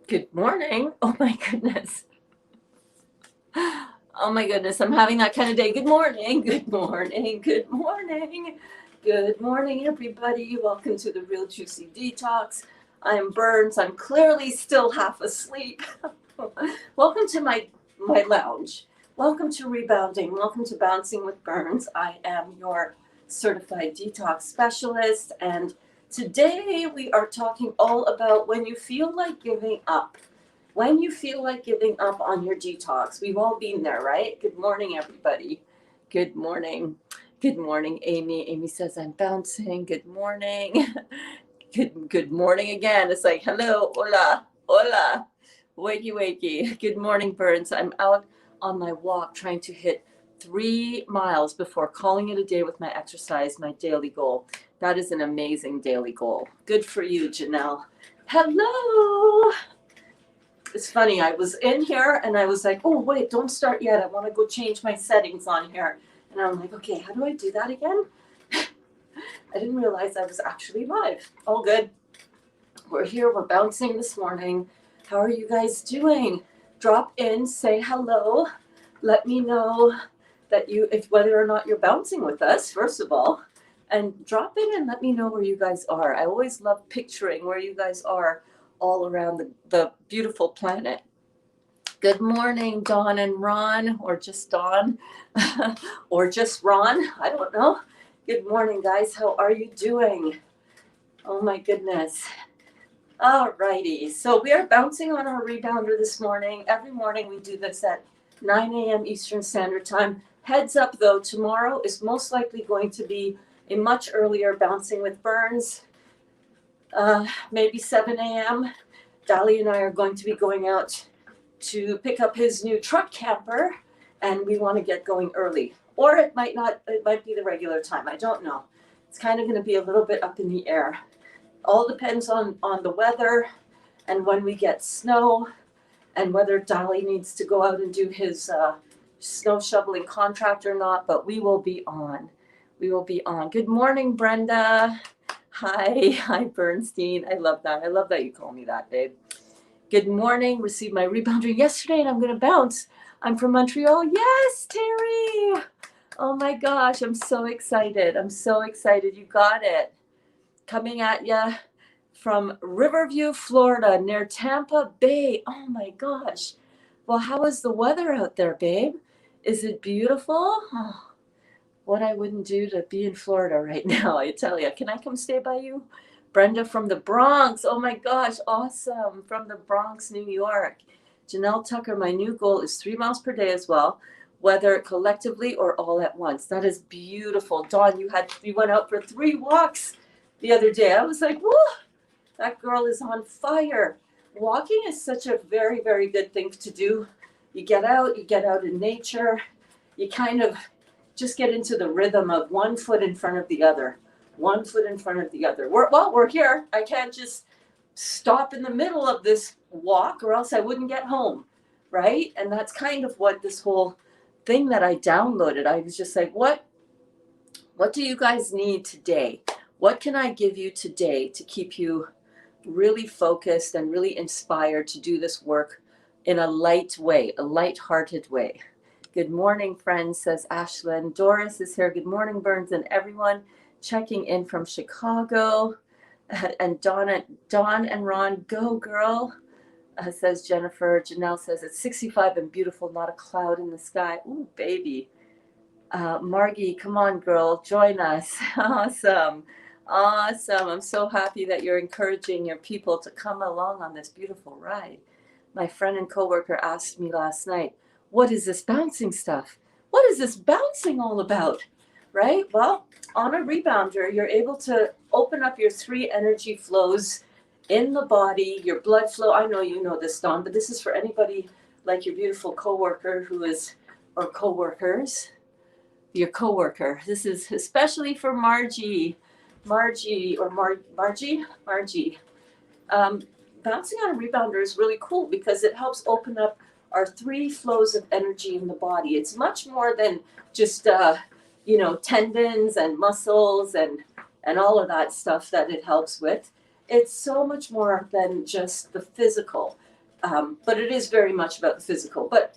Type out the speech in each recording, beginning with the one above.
Good morning. Oh my goodness. Oh my goodness. I'm having that kind of day. Good morning. Good morning. Good morning. Good morning, everybody. Welcome to the Real Juicy Detox. I'm Berns. I'm clearly still half asleep. Welcome to my lounge. Welcome to Rebounding. Welcome to Bouncing with Berns. I am your certified detox specialist, and today we are talking all about when you feel like giving up. When you feel like giving up on your detox. We've all been there, right? Good morning, everybody. Good morning. Good morning, Amy. Amy says I'm bouncing. Good morning. Good morning again. It's like hello, hola, hola. Wakey wakey. Good morning, Berns. I'm out on my walk trying to hit 3 miles before calling it a day with my exercise, my daily goal. That is an amazing daily goal. Good for you, Janelle. Hello. It's funny, I was in here and I was like, oh, wait, don't start yet. I want to go change my settings on here. And I'm like, okay, how do I do that again? I didn't realize I was actually live. All good. We're here. We're bouncing this morning. How are you guys doing? Drop in, say hello. Let me know that whether or not you're bouncing with us, first of all. And drop in and let me know where you guys are. I always love picturing where you guys are all around the beautiful planet. Good morning, Dawn and Ron, or just Dawn, or just Ron. I don't know. Good morning, guys. How are you doing? Oh my goodness. All righty. So we are bouncing on our rebounder this morning. Every morning we do this at 9 a.m. Eastern Standard Time. Heads up, though, tomorrow is most likely going to be a much earlier Bouncing with Berns. Maybe 7 a.m. Dali and I are going to be going out to pick up his new truck camper, and we want to get going early. Or it might not, it might be the regular time. I don't know. It's kind of going to be a little bit up in the air. All depends on the weather and when we get snow and whether Dali needs to go out and do his snow shoveling contract or not, but we will be on. We will be on. Good morning, Brenda. Hi, Bernstein. I love that. I love that you call me that, babe. Good morning. Received my rebounder yesterday, and I'm going to bounce. I'm from Montreal. Yes, Terry. Oh my gosh, I'm so excited. I'm so excited. You got it. Coming at you from Riverview, Florida, near Tampa Bay. Oh my gosh. Well, how is the weather out there, babe? Is it beautiful? Oh, what I wouldn't do to be in Florida right now, I tell you. Can I come stay by you? Brenda from the Bronx. Oh my gosh, awesome. From the Bronx, New York. Janelle Tucker, my new goal is 3 miles per day as well, whether collectively or all at once. That is beautiful. Dawn, you went out for 3 walks the other day. I was like, whoa, that girl is on fire. Walking is such a very, very good thing to do. You get out in nature, you kind of just get into the rhythm of 1 foot in front of the other. 1 foot in front of the other. We're here. I can't just stop in the middle of this walk or else I wouldn't get home, right? And that's kind of what this whole thing that I downloaded. I was just like, what do you guys need today? What can I give you today to keep you really focused and really inspired to do this work in a light way, a light-hearted way? Good morning, friends, says Ashlyn. Doris is here. Good morning, Berns, and everyone checking in from Chicago. And Dawn and Ron, go girl, says Jennifer. Janelle says it's 65 and beautiful, not a cloud in the sky. Ooh, baby. Margie, come on, girl, join us. Awesome. I'm so happy that you're encouraging your people to come along on this beautiful ride. My friend and coworker asked me last night, what is this bouncing stuff? What is this bouncing all about? Right? Well, on a rebounder, you're able to open up your 3 energy flows in the body, your blood flow. I know you know this, Dawn, but this is for anybody like your beautiful coworker or coworkers, your coworker. This is especially for Margie. Margie. Bouncing on a rebounder is really cool because it helps open up our 3 flows of energy in the body. It's much more than just tendons and muscles and all of that stuff that it helps with. It's so much more than just the physical. But it is very much about the physical. But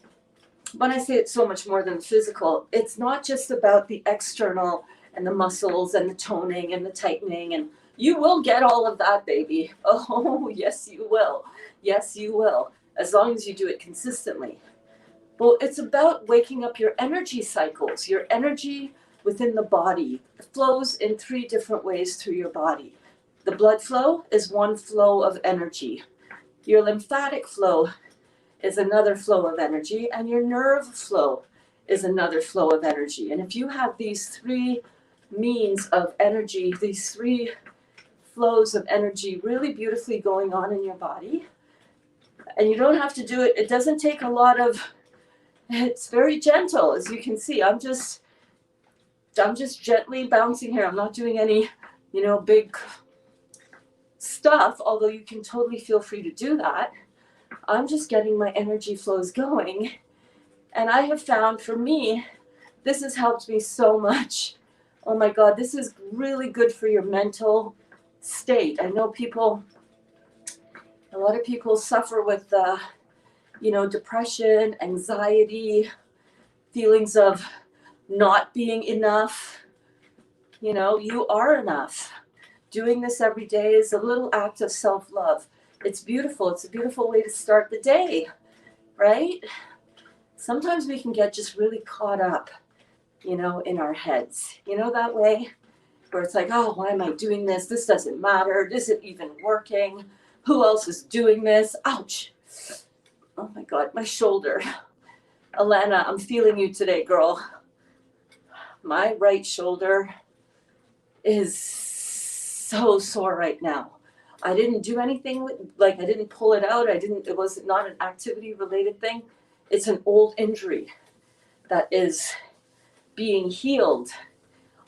when I say it's so much more than the physical, it's not just about the external and the muscles and the toning and the tightening. And you will get all of that, baby. Oh, yes, you will. Yes, you will. As long as you do it consistently. Well, it's about waking up your energy cycles. Your energy within the body flows in 3 different ways through your body. The blood flow is one flow of energy. Your lymphatic flow is another flow of energy, and your nerve flow is another flow of energy. And if you have these 3 means of energy, these 3 flows of energy really beautifully going on in your body, and you don't have to do it, it doesn't take a lot of, it's very gentle, as you can see. I'm just gently bouncing here. I'm not doing any, big stuff, although you can totally feel free to do that. I'm just getting my energy flows going. And I have found, for me, this has helped me so much. Oh my God, this is really good for your mental state. I know a lot of people suffer with, depression, anxiety, feelings of not being enough. You are enough. Doing this every day is a little act of self-love. It's beautiful. It's a beautiful way to start the day, right? Sometimes we can get just really caught up, in our heads. That way, where it's like, oh, why am I doing this? This doesn't matter. This isn't even working. Who else is doing this? Ouch. Oh my God, my shoulder. Alana, I'm feeling you today, girl. My right shoulder is so sore right now. I didn't do anything I didn't pull it out. It was not an activity related thing. It's an old injury that is being healed.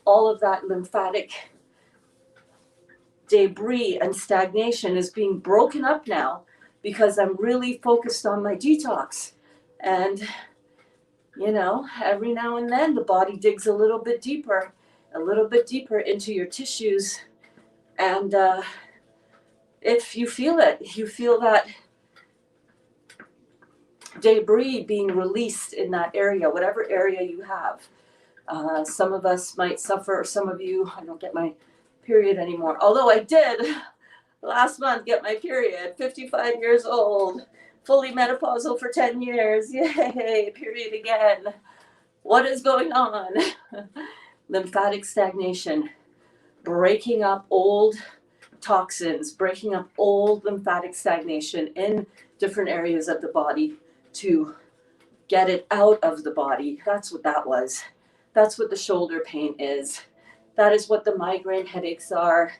All of that lymphatic debris and stagnation is being broken up now because I'm really focused on my detox. And, every now and then the body digs a little bit deeper into your tissues. And if you feel it, you feel that debris being released in that area, whatever area you have. Some of us might suffer, some of you, I don't get my period anymore. Although I did last month get my period, 55 years old, fully menopausal for 10 years. Yay, period again. What is going on? Lymphatic stagnation, breaking up old toxins, breaking up old lymphatic stagnation in different areas of the body to get it out of the body. That's what that was. That's what the shoulder pain is. That is what the migraine headaches are.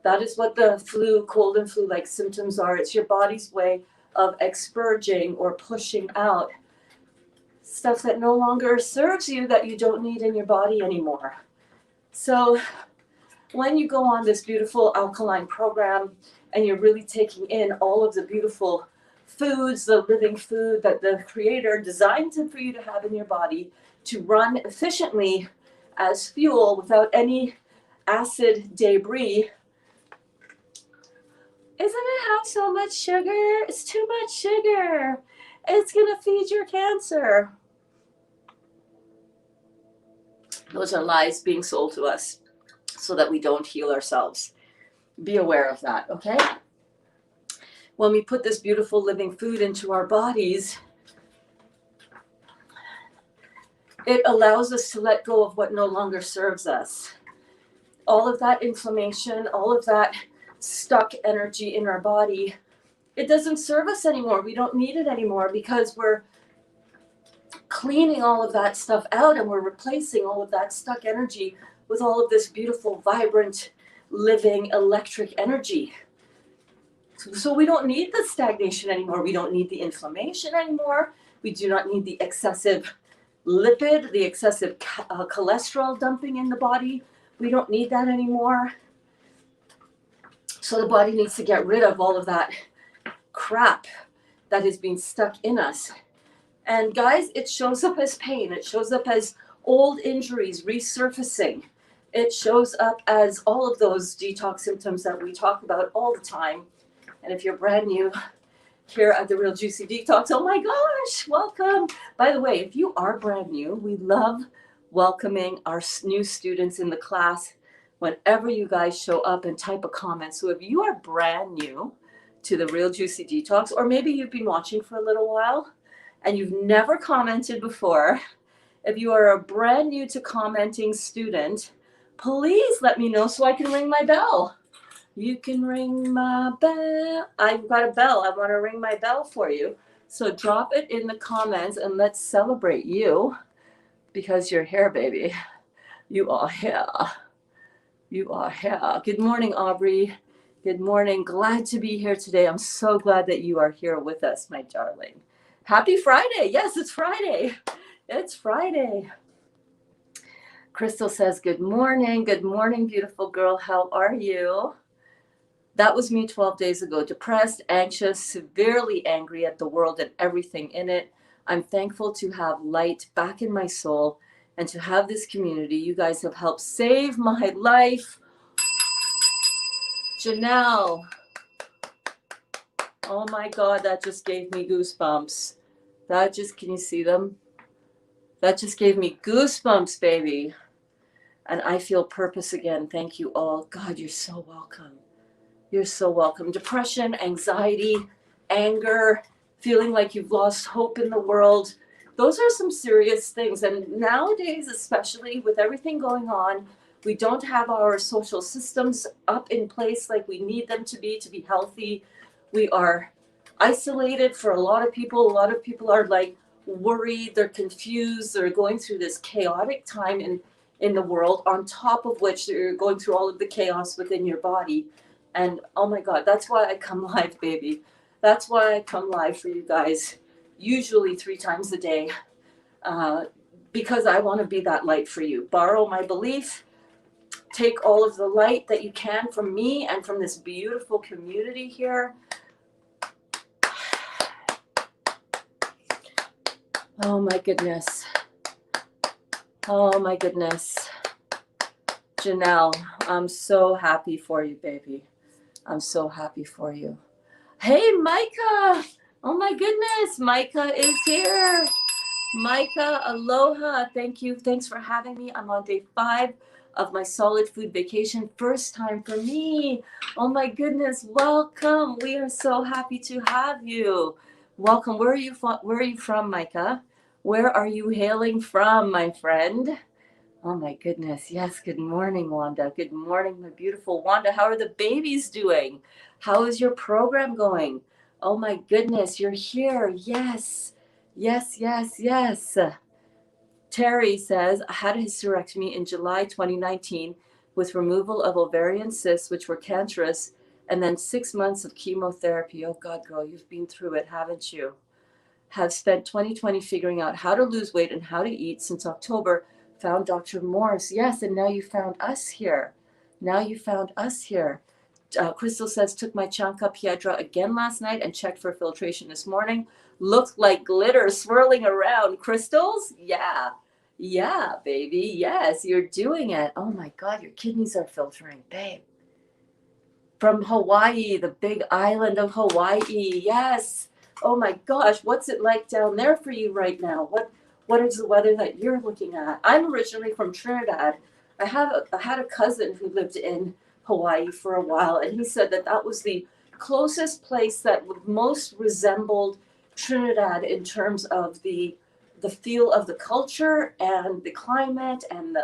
That is what the cold and flu-like symptoms are. It's your body's way of expurging or pushing out stuff that no longer serves you, that you don't need in your body anymore. So when you go on this beautiful alkaline program and you're really taking in all of the beautiful foods, the living food that the Creator designed for you to have in your body to run efficiently as fuel without any acid debris. Isn't it have so much sugar? It's too much sugar. It's going to feed your cancer. Those are lies being sold to us so that we don't heal ourselves. Be aware of that, okay? When we put this beautiful living food into our bodies, it allows us to let go of what no longer serves us. All of that inflammation, all of that stuck energy in our body, it doesn't serve us anymore. We don't need it anymore because we're cleaning all of that stuff out and we're replacing all of that stuck energy with all of this beautiful, vibrant, living, electric energy. So we don't need the stagnation anymore. We don't need the inflammation anymore. We do not need the excessive lipid, the excessive cholesterol dumping in the body. We don't need that anymore. So the body needs to get rid of all of that crap that has been stuck in us. And guys, it shows up as pain. It shows up as old injuries resurfacing. It shows up as all of those detox symptoms that we talk about all the time. And if you're brand new here at the Real Juicy Detox. Oh my gosh, welcome. By the way, if you are brand new, we love welcoming our new students in the class whenever you guys show up and type a comment. So if you are brand new to the Real Juicy Detox, or maybe you've been watching for a little while and you've never commented before, if you are a brand new to commenting student, please let me know so I can ring my bell. You can ring my bell. I've got a bell. I want to ring my bell for you. So drop it in the comments and let's celebrate you because you're here, baby. You are here. You are here. Good morning, Aubrey. Good morning. Glad to be here today. I'm so glad that you are here with us, my darling. Happy Friday. Yes, it's Friday. It's Friday. Crystal says, good morning. Good morning, beautiful girl. How are you? That was me 12 days ago, depressed, anxious, severely angry at the world and everything in it. I'm thankful to have light back in my soul and to have this community. You guys have helped save my life. Janelle. Oh my God, that just gave me goosebumps. Can you see them? That just gave me goosebumps, baby. And I feel purpose again. Thank you all. God, you're so welcome. You're so welcome. Depression, anxiety, anger, feeling like you've lost hope in the world. Those are some serious things. And nowadays, especially with everything going on, we don't have our social systems up in place like we need them to be healthy. We are isolated for a lot of people. A lot of people are like worried, they're confused, they're going through this chaotic time in the world, on top of which they're going through all of the chaos within your body. And oh my God, that's why I come live, baby. That's why I come live for you guys, usually 3 times a day, because I want to be that light for you. Borrow my belief, take all of the light that you can from me and from this beautiful community here. Oh my goodness. Oh my goodness. Janelle, I'm so happy for you, baby. I'm so happy for you. Hey, Micah. Oh my goodness. Micah is here. Micah, aloha. Thank you. Thanks for having me. I'm on day 5 of my solid food vacation. First time for me. Oh my goodness. Welcome. We are so happy to have you. Welcome. Where are you from, Micah? Where are you hailing from, my friend? Oh my goodness. Yes. Good morning, Wanda. Good morning, my beautiful Wanda. How are the babies doing? How is your program going? Oh my goodness. You're here. Yes. Yes, yes, yes. Terry says, I had a hysterectomy in July 2019 with removal of ovarian cysts, which were cancerous, and then 6 months of chemotherapy. Oh God, girl, you've been through it, haven't you? Have spent 2020 figuring out how to lose weight and how to eat since October. Found Dr. Morse. Yes, and now you found us here. Now you found us here. Crystal says, took my Chanca Piedra again last night and checked for filtration this morning. Looked like glitter swirling around. Crystals? Yeah. Yeah, baby. Yes, you're doing it. Oh my God, your kidneys are filtering, babe. From Hawaii, the big island of Hawaii. Yes. Oh my gosh, what's it like down there for you right now? What is the weather that you're looking at? I'm originally from Trinidad. I had a cousin who lived in Hawaii for a while, and he said that was the closest place that most resembled Trinidad in terms of the feel of the culture and the climate, and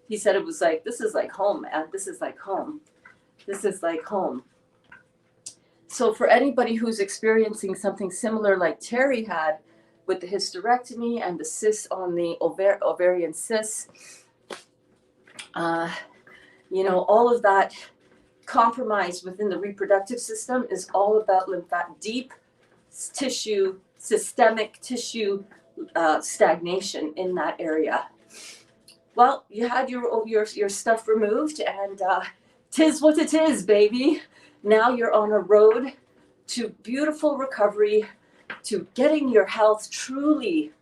he said it was like, this is like home, man. This is like home. This is like home. So for anybody who's experiencing something similar like Terry had with the hysterectomy and the cysts on the ovarian cysts, all of that compromise within the reproductive system is all about deep tissue, systemic tissue stagnation in that area. Well, you had your stuff removed, and 'tis what it is, baby. Now you're on a road to beautiful recovery, to getting your health truly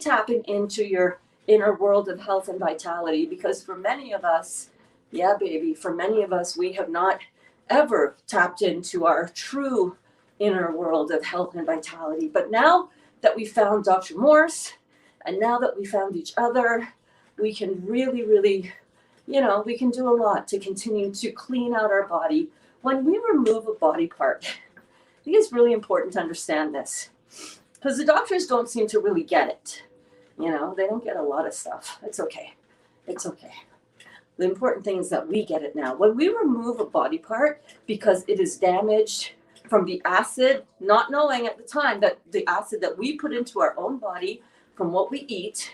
tapping into your inner world of health and vitality. Because for many of us, yeah, baby, for many of us, we have not ever tapped into our true inner world of health and vitality. But now that we found Dr. Morse, and now that we found each other, we can really, really, we can do a lot to continue to clean out our body. When we remove a body part, I think it's really important to understand this, because the doctors don't seem to really get it. They don't get a lot of stuff. It's okay. It's okay. The important thing is that we get it now. When we remove a body part because it is damaged from the acid, not knowing at the time that the acid that we put into our own body from what we eat,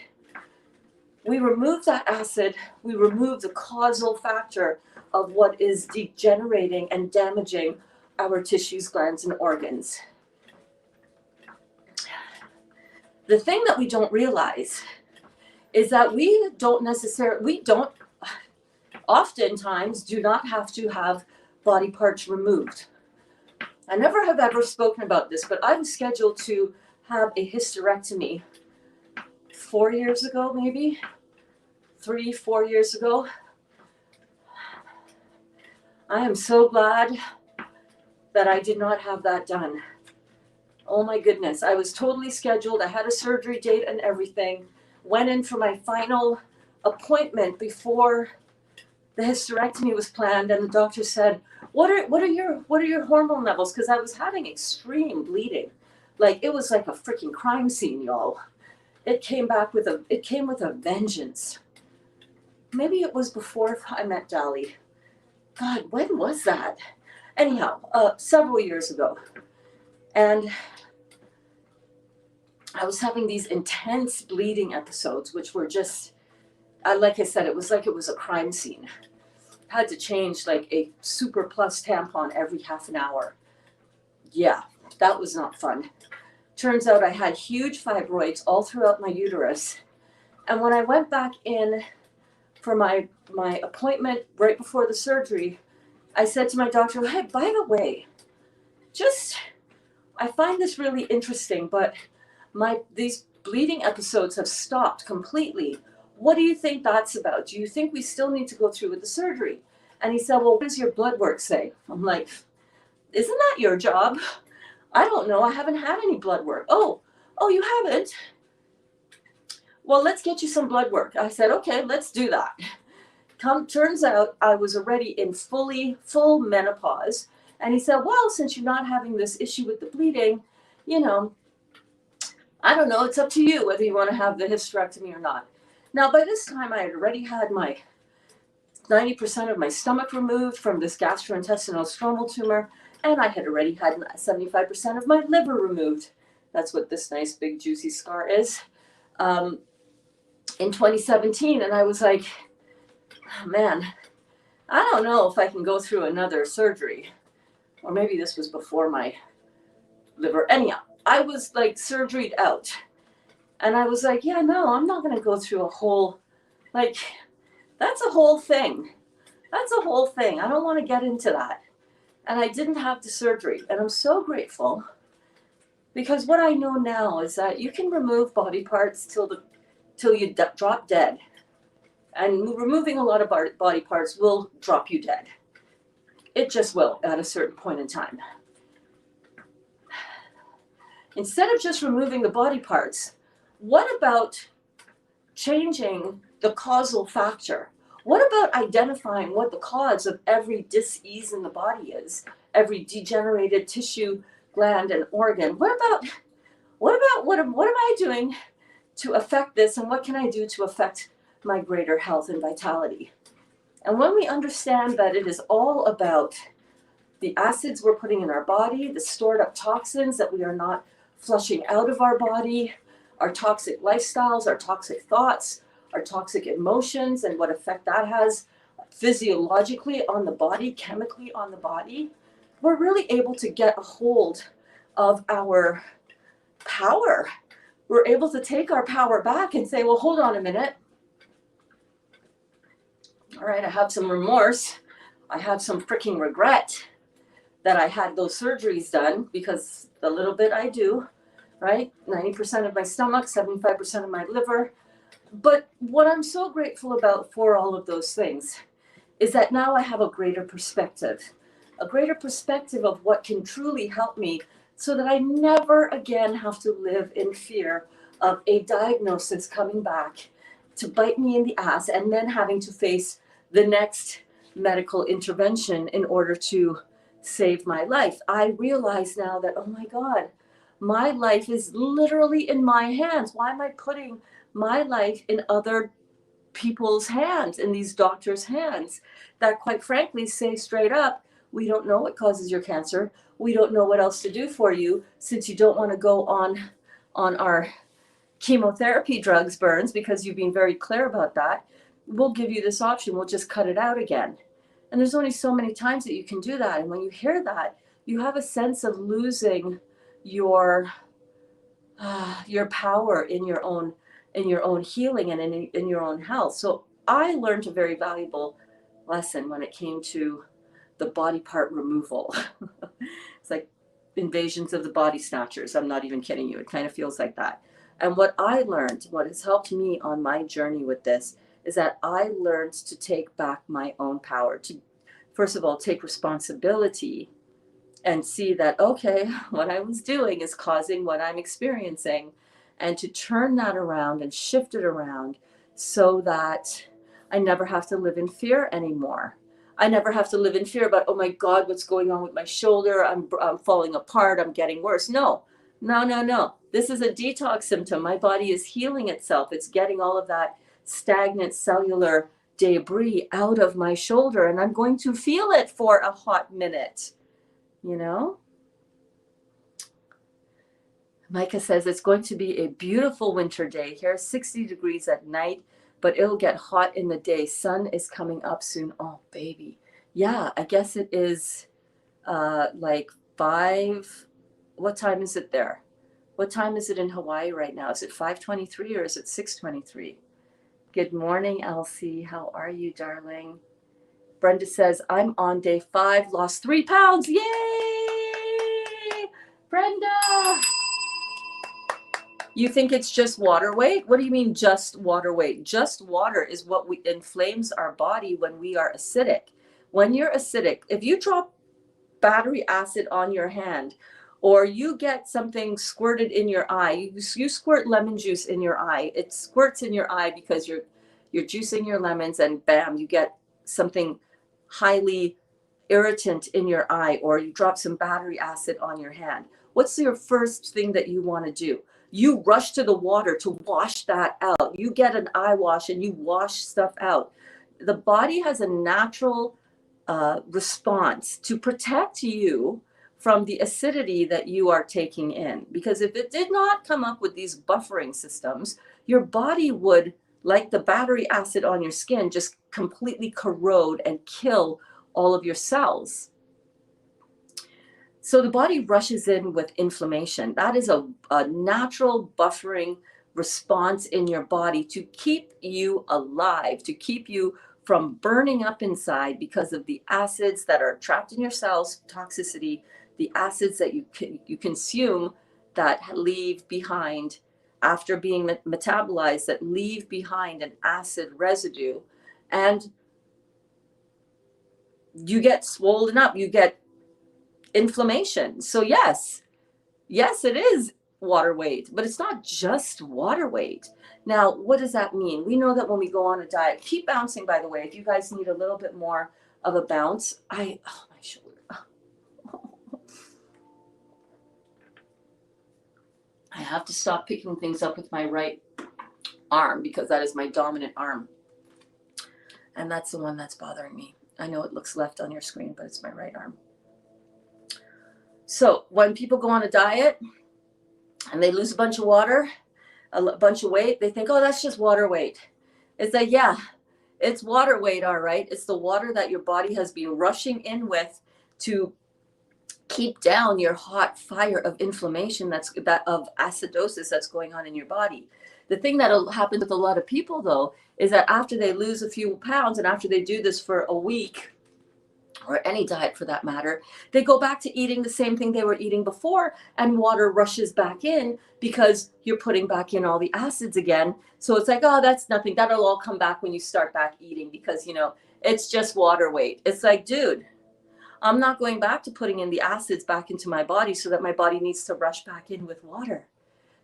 we remove that acid, we remove the causal factor of what is degenerating and damaging our tissues, glands, and organs. The thing that we don't realize is that we oftentimes do not have to have body parts removed. I never have ever spoken about this, but I was scheduled to have a hysterectomy 4 years ago, maybe 3-4 years ago. I am so glad that I did not have that done. Oh my goodness, I was totally scheduled. I had a surgery date and everything. Went in for my final appointment before the hysterectomy was planned, and the doctor said, what are your hormone levels? Because I was having extreme bleeding. Like, it was like a freaking crime scene, y'all. It came with a vengeance. Maybe it was before I met Dolly. God, when was that? Anyhow, several years ago. And I was having these intense bleeding episodes, which were just, like I said, it was like it was a crime scene. I had to change like a Super Plus tampon every half an hour. Yeah, that was not fun. Turns out I had huge fibroids all throughout my uterus. And when I went back in for my appointment right before the surgery, I said to my doctor, hey, by the way, I find this really interesting, but these bleeding episodes have stopped completely. What do you think that's about? Do you think we still need to go through with the surgery? And he said, well, what does your blood work say? I'm like, isn't that your job? I don't know. I haven't had any blood work. Oh, you haven't? Well, let's get you some blood work. I said, okay, let's do that. Turns out I was already in full menopause. And he said, well, since you're not having this issue with the bleeding, I don't know, it's up to you whether you want to have the hysterectomy or not. Now, by this time, I had already had my 90% of my stomach removed from this gastrointestinal stromal tumor, and I had already had 75% of my liver removed. That's what this nice big juicy scar is, in 2017. And I was like, oh, man, I don't know if I can go through another surgery. Or maybe this was before my liver. Anyhow, I was like surgeried out. And I was like, yeah, no, I'm not going to go through a whole, that's a whole thing. That's a whole thing. I don't want to get into that. And I didn't have the surgery. And I'm so grateful, because what I know now is that you can remove body parts till you drop dead. And removing a lot of body parts will drop you dead. It just will at a certain point in time. Instead of just removing the body parts, what about changing the causal factor? What about identifying what the cause of every dis-ease in the body is? Every degenerated tissue, gland, and organ. What am I doing to affect this, and what can I do to affect my greater health and vitality? And when we understand that it is all about the acids we're putting in our body, the stored up toxins that we are not flushing out of our body, our toxic lifestyles, our toxic thoughts, our toxic emotions, and what effect that has physiologically on the body, chemically on the body, we're really able to get a hold of our power. We're able to take our power back and say, well, hold on a minute. All right, I have some remorse. I have some freaking regret that I had those surgeries done, because the little bit I do, right? 90% of my stomach, 75% of my liver. But what I'm so grateful about for all of those things is that now I have a greater perspective. a greater perspective of what can truly help me so that I never again have to live in fear of a diagnosis coming back to bite me in the ass and then having to face the next medical intervention in order to save my life. I realize now that, oh my God, my life is literally in my hands. Why am I putting my life in other people's hands, in these doctors' hands that quite frankly say straight up, we don't know what causes your cancer. We don't know what else to do for you since you don't want to go on our chemotherapy drugs, Berns, because you've been very clear about that. We'll give you this option. We'll just cut it out again. And there's only so many times that you can do that. And when you hear that, you have a sense of losing your power in your own healing and in your own health. So I learned a very valuable lesson when it came to the body part removal. It's like Invasions of the Body Snatchers. I'm not even kidding you. It kind of feels like that. And what I learned, what has helped me on my journey with this, is that I learned to take back my own power, to first of all take responsibility and see that, okay, what I was doing is causing what I'm experiencing, and to turn that around and shift it around so that I never have to live in fear anymore. I never have to live in fear about, oh my God, what's going on with my shoulder? I'm falling apart. I'm getting worse. No. This is a detox symptom. My body is healing itself. It's getting all of that stagnant cellular debris out of my shoulder, and I'm going to feel it for a hot minute, you know? Micah says it's going to be a beautiful winter day here, 60 degrees at night, but it'll get hot in the day. Sun is coming up soon. Oh, baby. Yeah, I guess it is like 5. What time is it there? What time is it in Hawaii right now? Is it 5:23 or is it 6:23? Good morning, Elsie. How are you, darling? Brenda says, I'm on day 5, lost 3 pounds. Yay! Brenda! You think it's just water weight? What do you mean just water weight? Just water is what inflames our body when we are acidic. When you're acidic, if you drop battery acid on your hand, or you get something squirted in your eye, you squirt lemon juice in your eye. It squirts in your eye because you're juicing your lemons, and bam, you get something highly irritant in your eye, or you drop some battery acid on your hand. What's your first thing that you want to do? You rush to the water to wash that out. You get an eye wash and you wash stuff out. The body has a natural response to protect you from the acidity that you are taking in. Because if it did not come up with these buffering systems, your body would, like the battery acid on your skin, just completely corrode and kill all of your cells. So the body rushes in with inflammation. That is a natural buffering response in your body to keep you alive, to keep you from burning up inside because of the acids that are trapped in your cells, toxicity, the acids that you consume that leave behind, after being metabolized, that leave behind an acid residue. And you get swollen up, you get inflammation. So yes, it is water weight, but it's not just water weight. Now, what does that mean? We know that when we go on a diet, keep bouncing, by the way. If you guys need a little bit more of a bounce, my shoulder. I have to stop picking things up with my right arm because that is my dominant arm. And that's the one that's bothering me. I know it looks left on your screen, but it's my right arm. So when people go on a diet and they lose a bunch of water, a bunch of weight, they think, oh, that's just water weight. It's like, yeah, it's water weight, all right. It's the water that your body has been rushing in with to keep down your hot fire of inflammation, of acidosis that's going on in your body. The thing that'll happen with a lot of people, though, is that after they lose a few pounds and after they do this for a week, or any diet for that matter, they go back to eating the same thing they were eating before, and water rushes back in because you're putting back in all the acids again. So it's like, oh, that's nothing. That'll all come back when you start back eating because, it's just water weight. It's like, dude, I'm not going back to putting in the acids back into my body so that my body needs to rush back in with water.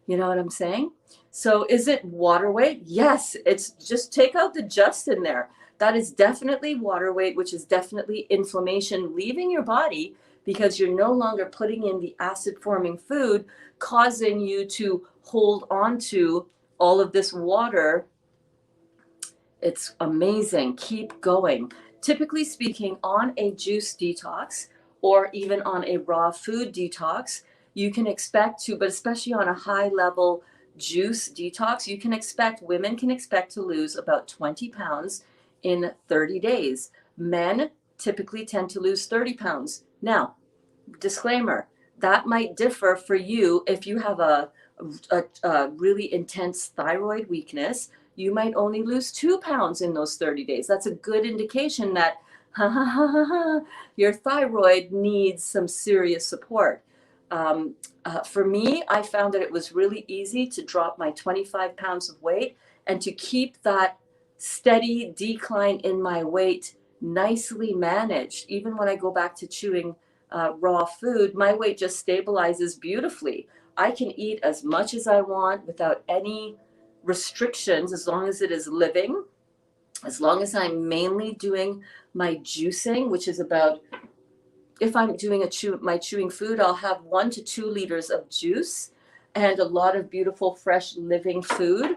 You know what I'm saying? So is it water weight? Yes, it's just take out the just in there. That is definitely water weight, which is definitely inflammation leaving your body because you're no longer putting in the acid forming food, causing you to hold on to all of this water. It's amazing. Keep going. Typically speaking, on a juice detox or even on a raw food detox, you can expect to, but especially on a high level juice detox, you can expect, women can expect to lose about 20 pounds in 30 days. Men typically tend to lose 30 pounds. Now, disclaimer, that might differ for you if you have a really intense thyroid weakness. You might only lose 2 pounds in those 30 days. That's a good indication that your thyroid needs some serious support. For me, I found that it was really easy to drop my 25 pounds of weight and to keep that steady decline in my weight nicely managed. Even when I go back to chewing raw food, my weight just stabilizes beautifully. I can eat as much as I want without any restrictions as long as it is living, as long as I'm mainly doing my juicing, which is about, if I'm doing my chewing food, I'll have 1 to 2 liters of juice and a lot of beautiful, fresh, living food.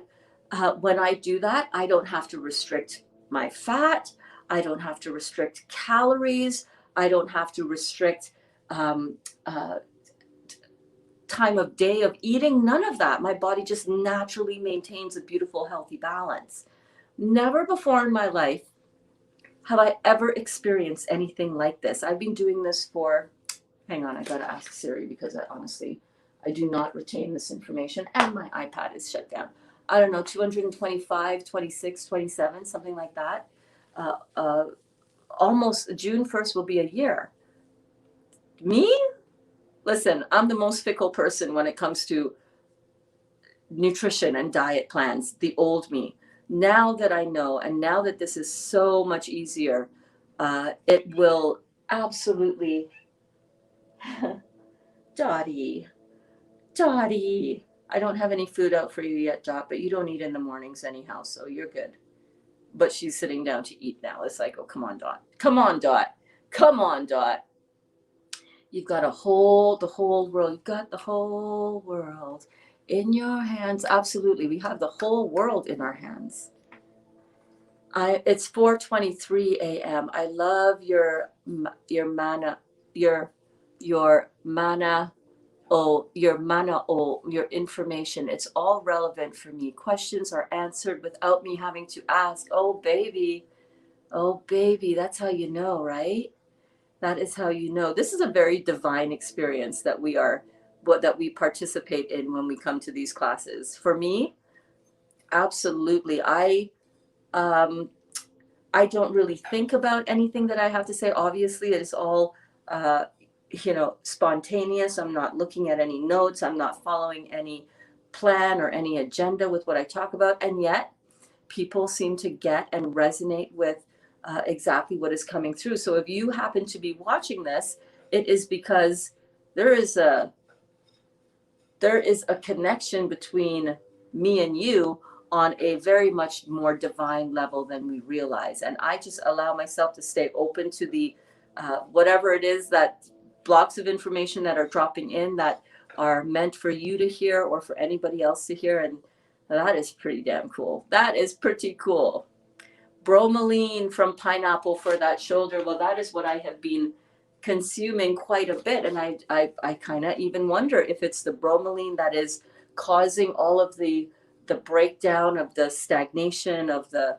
When I do that, I don't have to restrict my fat. I don't have to restrict calories. I don't have to restrict time of day of eating. None of that. My body just naturally maintains a beautiful, healthy balance. Never before in my life have I ever experienced anything like this. I've been doing this for, hang on, I gotta ask Siri because I do not retain this information and my iPad is shut down. I don't know, 225, 26, 27, something like that. Almost June 1st will be a year. Me? Listen, I'm the most fickle person when it comes to nutrition and diet plans, the old me. Now that I know, and now that this is so much easier, it will absolutely, Dottie, I don't have any food out for you yet, Dot, but you don't eat in the mornings anyhow, so you're good. But she's sitting down to eat now. It's like, oh, come on, Dot. Come on, Dot. Come on, Dot. You've got the whole world. You've got the whole world in your hands. Absolutely. We have the whole world in our hands. It's 4:23 a.m. I love your mana, your mana, your information. It's all relevant for me. Questions are answered without me having to ask. Oh baby, that's how you know, right? That is how you know. This is a very divine experience that we participate in when we come to these classes. For me, absolutely. I don't really think about anything that I have to say. Obviously, it's all spontaneous. I'm not looking at any notes. I'm not following any plan or any agenda with what I talk about. And yet, people seem to get and resonate with exactly what is coming through. So if you happen to be watching this, it is because there is a connection between me and you on a very much more divine level than we realize. And I just allow myself to stay open to the whatever it is, that blocks of information that are dropping in that are meant for you to hear or for anybody else to hear. And that is pretty damn cool. That is pretty cool. Bromelain from pineapple for that shoulder. Well, that is what I have been consuming quite a bit. And I kind of even wonder if it's the bromelain that is causing all of the breakdown of the stagnation of the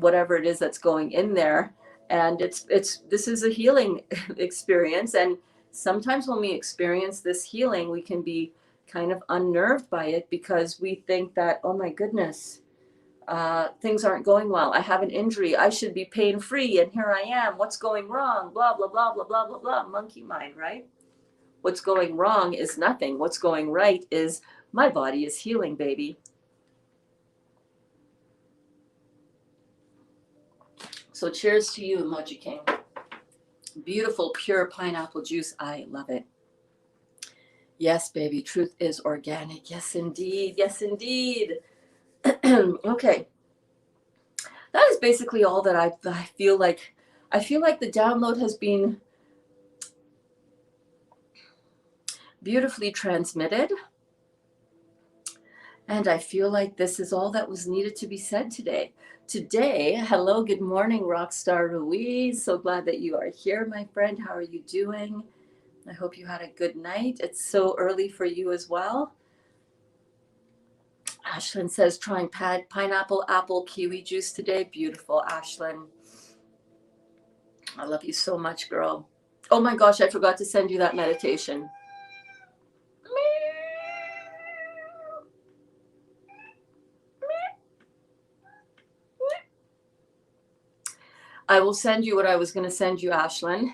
whatever it is that's going in there. And this is a healing experience. And sometimes when we experience this healing, we can be kind of unnerved by it because we think that, oh my goodness, things aren't going well. I have an injury. I should be pain-free. And here I am. What's going wrong? Blah, blah, blah, blah, blah, blah, blah. Monkey mind, right? What's going wrong is nothing. What's going right is my body is healing, baby. So cheers to you, Emoji King. Beautiful, pure pineapple juice. I love it. Yes, baby, truth is organic. Yes, indeed. Yes, indeed. Okay. That is basically all that I feel like. I feel like the download has been beautifully transmitted. And I feel like this is all that was needed to be said today. Hello, good morning, Rockstar Ruiz. So glad that you are here, my friend. How are you doing? I hope you had a good night. It's so early for you as well. Ashlyn says, trying pineapple, apple, kiwi juice today. Beautiful, Ashlyn. I love you so much, girl. Oh my gosh, I forgot to send you that meditation. I will send you what I was going to send you, Ashlyn.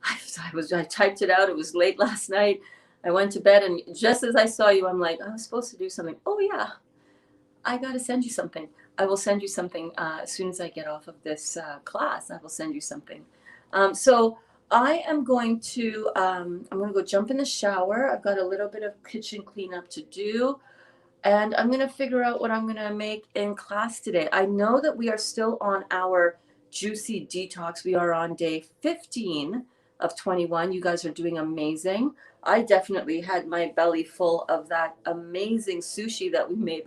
I typed it out. It was late last night. I went to bed, and just as I saw you, I'm like, I was supposed to do something. Oh yeah, I got to send you something. I will send you something as soon as I get off of this class. I will send you something. So I am going to go jump in the shower. I've got a little bit of kitchen cleanup to do. And I'm going to figure out what I'm going to make in class today. I know that we are still on our juicy detox. We are on day 15 of 21. You guys are doing amazing. I definitely had my belly full of that amazing sushi that we made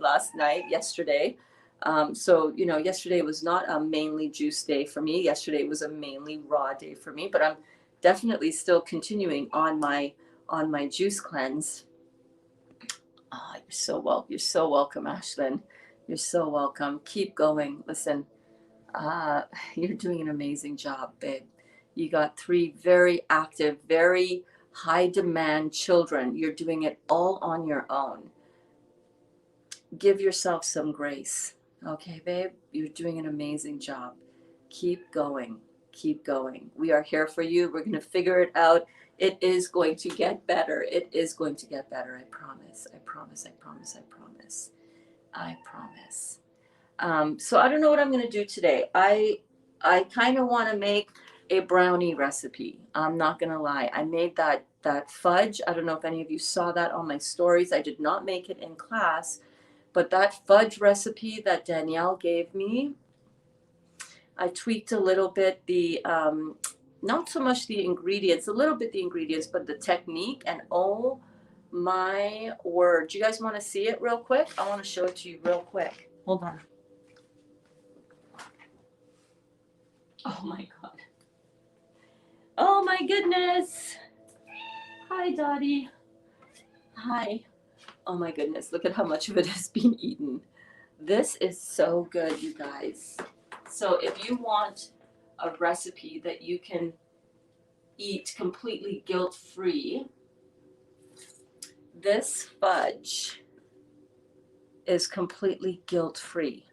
yesterday. Yesterday was not a mainly juice day for me. Yesterday was a mainly raw day for me, but I'm definitely still continuing on my juice cleanse. Oh, you're so welcome, Ashlyn. You're so welcome. Keep going. Listen, you're doing an amazing job, babe. You got 3 very active, very high demand children. You're doing it all on your own. Give yourself some grace. Okay, babe? You're doing an amazing job. Keep going. Keep going. We are here for you. We're going to figure it out. It is going to get better. It is going to get better. I promise. I promise. I promise. I promise. I promise. So I don't know what I'm going to do today. I kind of want to make a brownie recipe. I'm not going to lie. I made that fudge. I don't know if any of you saw that on my stories. I did not make it in class, but that fudge recipe that Danielle gave me, I tweaked a little bit not so much the ingredients, a little bit the ingredients, but the technique. And oh my word. Do you guys want to see it real quick? I want to show it to you real quick. Hold on. Oh my God. Oh my goodness. Hi, Dottie. Hi. Oh my goodness. Look at how much of it has been eaten. This is so good, you guys. So if you want a recipe that you can eat completely guilt-free, this fudge is completely guilt-free.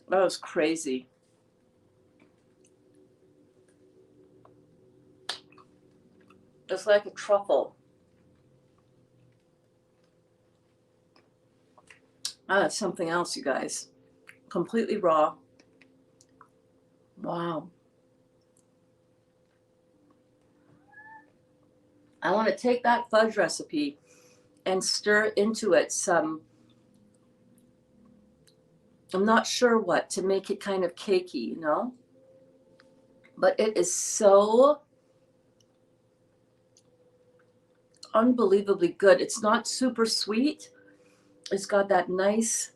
That was crazy. It's like a truffle. That's something else, you guys. Completely raw. Wow. I want to take that fudge recipe and stir into it some, I'm not sure what, to make it kind of cakey, you know? But it is so unbelievably good. It's not super sweet. It's got that nice,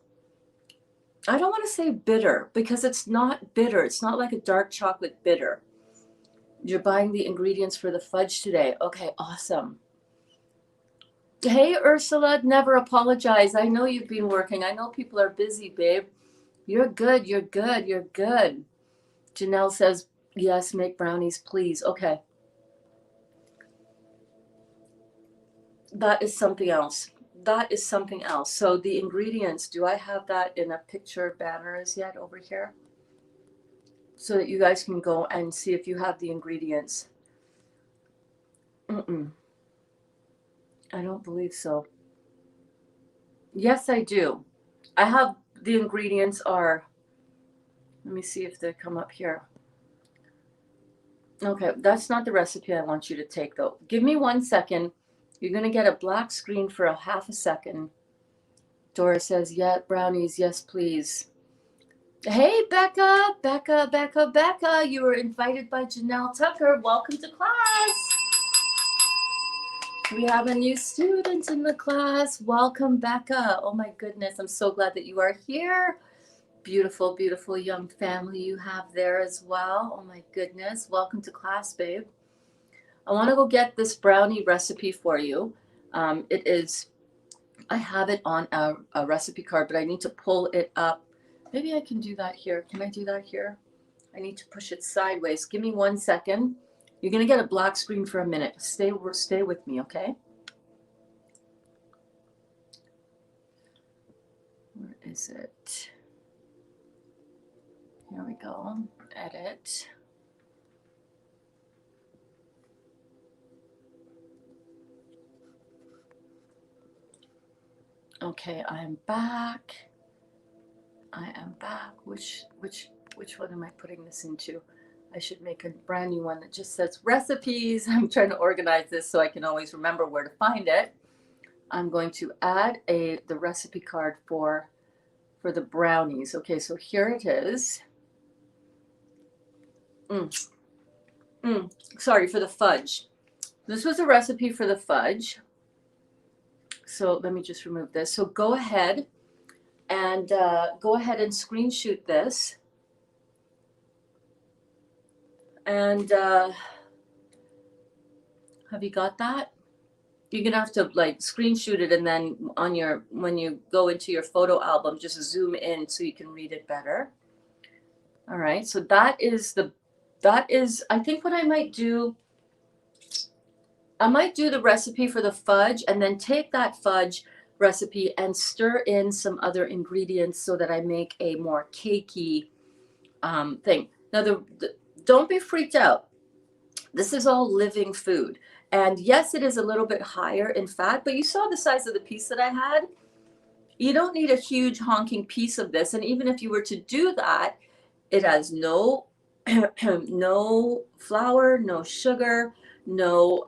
I don't want to say bitter, because it's not bitter. It's not like a dark chocolate bitter. You're buying the ingredients for the fudge today. Okay, awesome. Hey, Ursula, never apologize. I know you've been working. I know people are busy, babe. You're good. You're good. You're good. Janelle says, yes, make brownies, please. Okay. That is something else. That is something else. So the ingredients, do I have that in a picture banners yet over here? So that you guys can go and see if you have the ingredients. I don't believe so. Yes, I do. I have the ingredients are, let me see if they come up here. Okay, that's not the recipe I want you to take though. Give me 1 second. You're going to get a black screen for a half a second. Dora says, yeah, brownies, yes, please. Hey, Becca, you were invited by Janelle Tucker. Welcome to class. We have a new student in the class. Welcome, Becca. Oh my goodness, I'm so glad that you are here. Beautiful, beautiful young family you have there as well. Oh my goodness. Welcome to class, babe. I want to go get this brownie recipe for you. I have it on a recipe card, but I need to pull it up. Maybe I can do that here. Can I do that here? I need to push it sideways. Give me 1 second. You're going to get a black screen for a minute. Stay with me, okay? Where is it? Here we go. Edit. Okay, I am back. Which one am I putting this into? I should make a brand new one that just says recipes. I'm trying to organize this so I can always remember where to find it. I'm going to add the recipe card for the brownies. Okay, so here it is. Sorry, for the fudge. This was a recipe for the fudge. So let me just remove this. So go ahead and screen shoot this. And have you got that? You're gonna have to like screen shoot it, and then when you go into your photo album, just zoom in so you can read it better. All right, so that is I think what I might do the recipe for the fudge and then take that fudge recipe and stir in some other ingredients so that I make a more cakey thing. Now, don't be freaked out. This is all living food. And yes, it is a little bit higher in fat, but you saw the size of the piece that I had. You don't need a huge honking piece of this. And even if you were to do that, it has no no flour, no sugar, no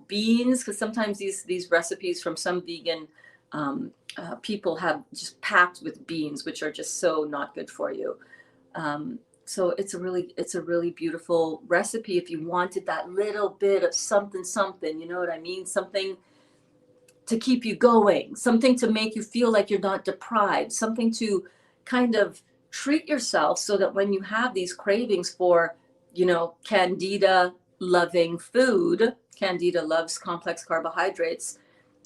beans, because sometimes these recipes from some vegan people have just packed with beans, which are just so not good for you. So it's a really beautiful recipe if you wanted that little bit of something, you know what I mean? Something to keep you going, something to make you feel like you're not deprived, something to kind of treat yourself so that when you have these cravings for, Candida loving food, Candida loves complex carbohydrates,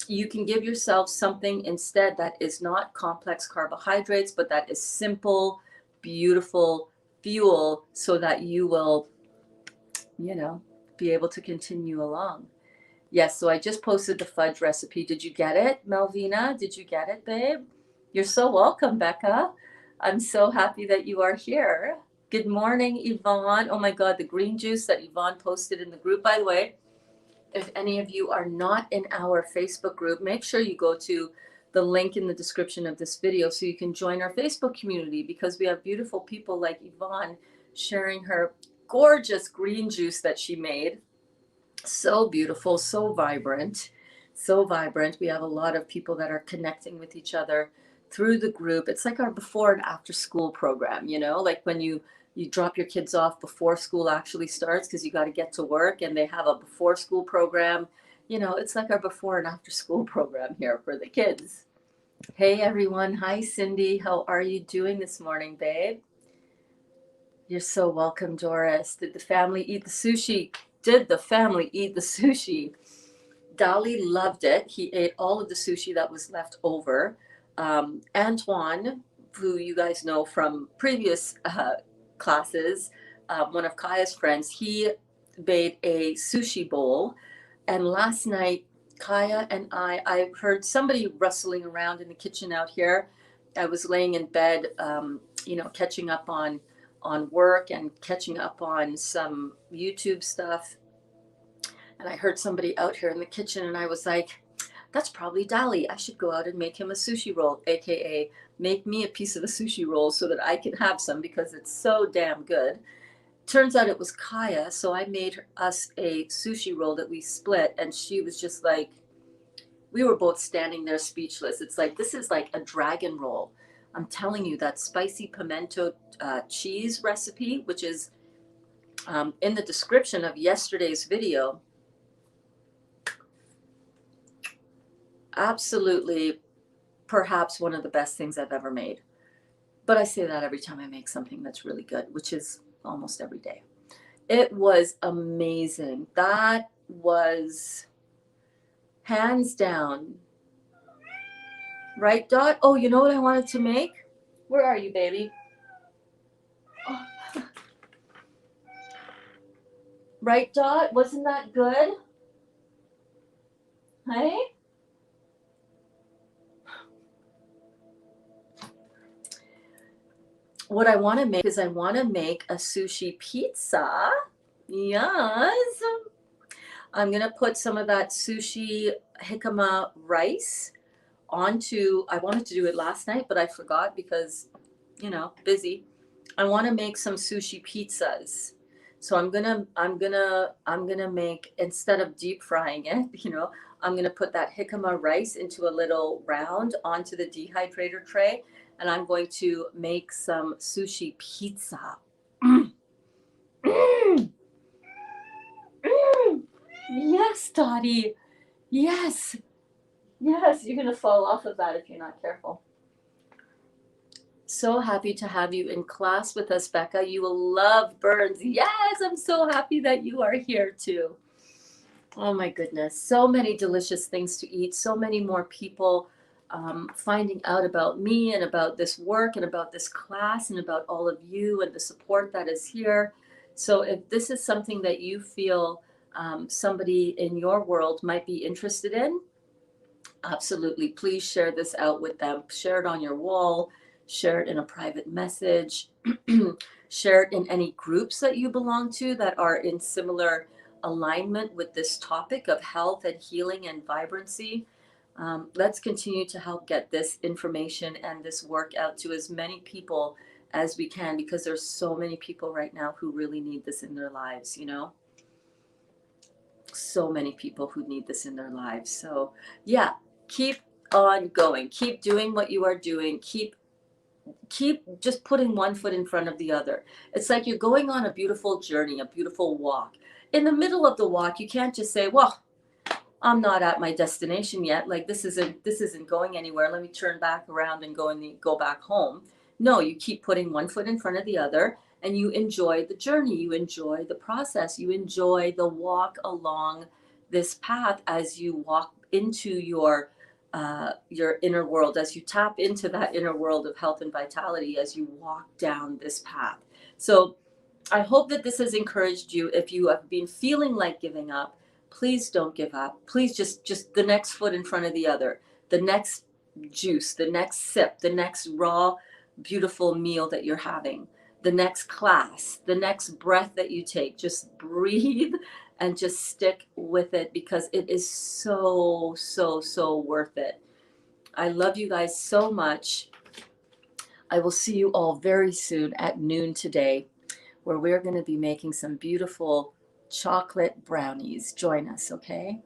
you can give yourself something instead that is not complex carbohydrates, but that is simple, beautiful fuel so that you will, be able to continue along. Yes, so I just posted the fudge recipe. Did you get it, Melvina? Did you get it, babe? You're so welcome, Becca. I'm so happy that you are here. Good morning, Yvonne. Oh my God, the green juice that Yvonne posted in the group. By the way, if any of you are not in our Facebook group, make sure you go to the link in the description of this video so you can join our Facebook community, because we have beautiful people like Yvonne sharing her gorgeous green juice that she made. So beautiful, so vibrant, so vibrant. We have a lot of people that are connecting with each other through the group. It's like our before and after school program, like when you drop your kids off before school actually starts, because you got to get to work, and they have a before school program. It's like our before and after school program here for the kids. Hey everyone. Hi Cindy. How are you doing this morning, babe? You're so welcome, Doris. Did the family eat the sushi? Did the family eat the sushi? Dali loved it. He ate all of the sushi that was left over. Antoine, who you guys know from previous classes, one of Kaya's friends, he made a sushi bowl. And last night, Kaya and I heard somebody rustling around in the kitchen out here. I was laying in bed, catching up on work and catching up on some YouTube stuff. And I heard somebody out here in the kitchen, and I was like, That's probably Dali. I should go out and make him a sushi roll, aka make me a piece of a sushi roll so that I can have some because it's so damn good. Turns out it was Kaya, so I made us a sushi roll that we split, and she was just like, we were both standing there speechless. It's like, this is like a dragon roll. I'm telling you, that spicy pimento cheese recipe, which is in the description of yesterday's video, absolutely perhaps one of the best things I've ever made. But I say that every time I make something that's really good, which is almost every day. It was amazing. That was hands down. Right, Dot? Oh, you know what I wanted to make? Where are you, baby? Oh. Right, Dot? Wasn't that good? Hey? What I want to make is I want to make a sushi pizza. Yes. I'm going to put some of that sushi jicama rice onto, I wanted to do it last night, but I forgot because, busy. I want to make some sushi pizzas. So I'm gonna make, instead of deep frying it, I'm gonna put that jicama rice into a little round onto the dehydrator tray, and I'm going to make some sushi pizza. Mm. Mm. Mm. Yes, Dottie. Yes. Yes, you're gonna fall off of that if you're not careful. So happy to have you in class with us, Becca. You will love Berns. Yes, I'm so happy that you are here too. Oh my goodness, so many delicious things to eat, so many more people finding out about me and about this work and about this class and about all of you and the support that is here. So if this is something that you feel somebody in your world might be interested in, absolutely, please share this out with them. Share it on your wall, share it in a private message, share it in any groups that you belong to that are in similar alignment with this topic of health and healing and vibrancy. Let's continue to help get this information and this work out to as many people as we can, because there's so many people right now who really need this in their lives, so many people who need this in their lives. So yeah, keep on going, keep doing what you are doing, keep just putting one foot in front of the other. It's like you're going on a beautiful journey, a beautiful walk. In the middle of the walk, you can't just say, well, I'm not at my destination yet, like this isn't going anywhere, let me turn back around and go back home. No, you keep putting one foot in front of the other, and you enjoy the journey, you enjoy the process, you enjoy the walk along this path as you walk into your inner world, as you tap into that inner world of health and vitality, as you walk down this path. So I hope that this has encouraged you. If you have been feeling like giving up, please don't give up. Please just the next foot in front of the other, the next juice, the next sip, the next raw, beautiful meal that you're having, the next class, the next breath that you take. Just breathe and just stick with it, because it is so, so, so worth it. I love you guys so much. I will see you all very soon at noon today, where we're going to be making some beautiful chocolate brownies. Join us, okay?